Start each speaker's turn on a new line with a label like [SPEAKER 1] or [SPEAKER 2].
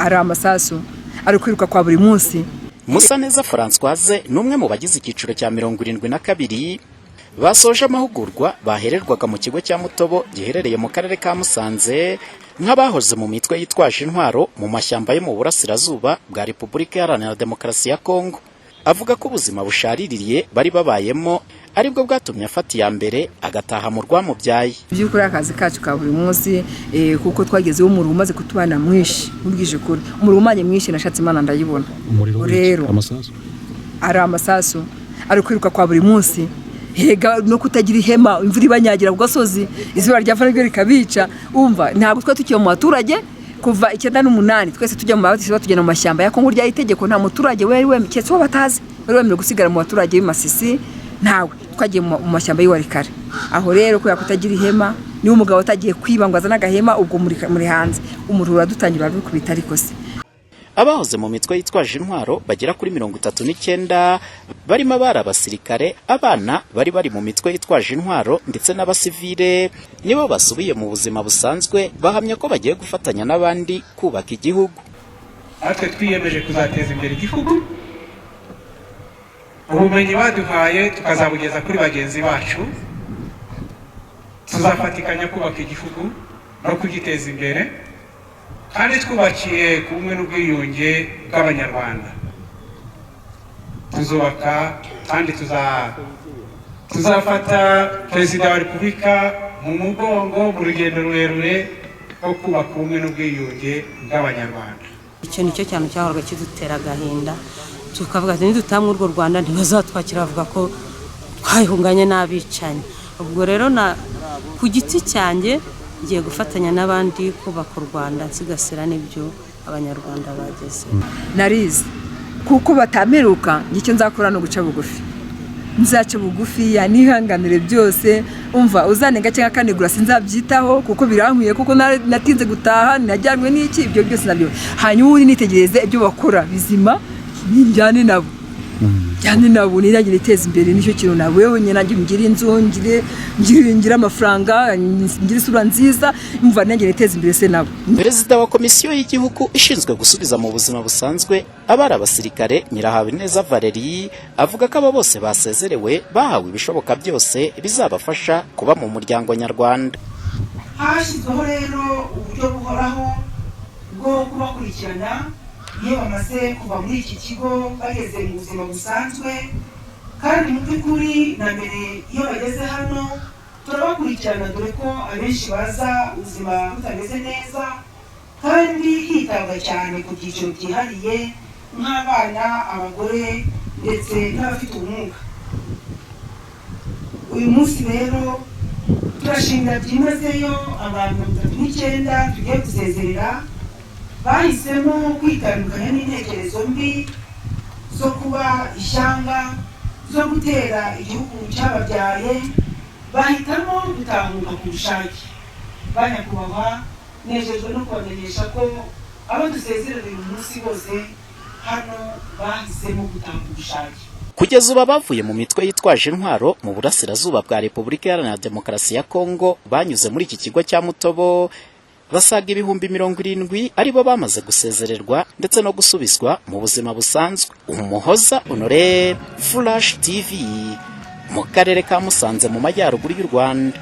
[SPEAKER 1] ari amasasu ari kwiruka kwa buri munsi.
[SPEAKER 2] Musaneza Françoise numwe mu bagize ikiciro cya 72 basoje amahugurwa bahererwaga mu kigo cya Mutobo giherereye mu karere ka Musanze nk'abahoze mu mitwe yitwaje intwaro mu mashyamba yo mu burasirazuba bwa Repubulika Iharanira Demokarasi ya Kongo. Avuga ko ubuzima bushaririye bari babayemo aribwo bwatumye afata ya mbere agataha mu rwamubyaye.
[SPEAKER 1] By'ukuri akazi kacu ka buri munsi kuko twagezeho umuriro umaze kutubana mwinshi ubwije kuri umuriro umanye mwinshi nashatse Imana ndayibona. Rero ari amasasu ari kwiruka kwa buri munsi hega no kutagira ihema imvura ibanyagira bwasozi izuba ryava n'ibyo rikabica umva ntabwo twa tukiye mu baturage kuva 98 twese tujya mu batisi batugena mu mashyamba ya Kongo rya itegeko nta muturage wewe cyetse batazi wewe gusigara mu baturage b'Imasisi ntawe twagiye mu mashyamba y'Iwarikare aho rero ko yakutagira ihema ni umugabo utagiye kwibangwaza n'agahema ubwo muri hanze umuriro uradutangira bikubita ariko se.
[SPEAKER 2] Abahoze mu mitwe yitwaje intwaro bagera kuri 39 barimo abasirikare abana bari mu mitwe yitwaje intwaro ndetse n'abasivile nibo basubiye mu buzima busanzwe bahamya ko bagiye gufatanya n'abandi kubaka igihugu.
[SPEAKER 3] Atwe twiyemeje kuzateza imbere igihugu ubumenyi baduhaye tukazabugeza kuri bagenzi bacu tuzafatikanya kubaka igihugu no kugiteza imbere kandi twubakiye ku bumwe n'ubwiyunge bw'Abanyarwanda. Tuzubaka kandi tuzafata Perezida wa Repubulika mu mugongo mu rugendo rurerure rwo kubaka ubumwe n'ubwiyunge bw'Abanyarwanda.
[SPEAKER 4] Icyo nicyo cyane cyahorwa kidutera agahinda tukavuga ati nidutamwe urwo Rwanda ntibazatwakira bavuga ko twayihunganye n'abicanyi. Ubwo rero na ku giti cyanjye ngiye gufatanya n'abandi kubaka u Rwanda nsigasira n'ibyo Abanyarwanda bageze.
[SPEAKER 1] Narize kuko batameruka nicyo nzakora no guca bugufi nzaca bugufi ya nihanganire byose umva uzanenga cyangwa kanigura sinzabyitaho kuko birankwiye kuko natinze gutaha najyanwe n'iki ibyo byose nabyo hanyuma uri nitegereze ibyo bakora bizima njyane nabo niragira iteza imbere nicyo kintu nawe wenyine nanjye ngira inzu ngira amafaranga ngira isura nziza umva nanjye iteza imbere se nabo.
[SPEAKER 2] Perezida wa komisiyo y'igihugu ishinzwe gusubiza mu buzima busanzwe abasirikare Nyirahabineza Valerie avuga ko abo bose basezerewe bahawe ibishoboka byose bizabafasha kuba mu muryango nyarwanda.
[SPEAKER 5] Hashyizweho rero uburyo buhoraho bwo kubakurikirana iyo bamaze kuva muri iki kigo bageze mu buzima busanzwe kandi mu by'ukuri na mbere iyo bageze hano turabakurikirana dore ko abenshi baza ubuzima butameze neza kandi hitabwa cyane ku byiciro byihariye nk'abana abagore ndetse n'abafite ubumuga. Uyu munsi rero turashimira byimazeyo abantu 39 tugiye gusezerera bahisemo kwitandukanya n'intekerezo mbi zo kuba ishyanga zo gutera igihugu cyababyaye bahitamo gutahuka ku bushake. Banyakubahwa nejejwe no kubamenyesha ko abo dusezerera uyu munsi bose hano bahisemo gutahuka ku bushake.
[SPEAKER 2] Kugeza ubu bavuye mu mitwe yitwaje intwaro mu burasirazuba bwa Repubulika Iharanira Demokarasi ya Kongo banyuze muri iki kigo cya Mutobo basaga 70,000 aribo bamaze gusezererwa ndetse no gusubizwa mu buzima busanzwe. Umuhoza Honore, Flash TV mu karere ka Musanze mu majyaruguru y'u Rwanda.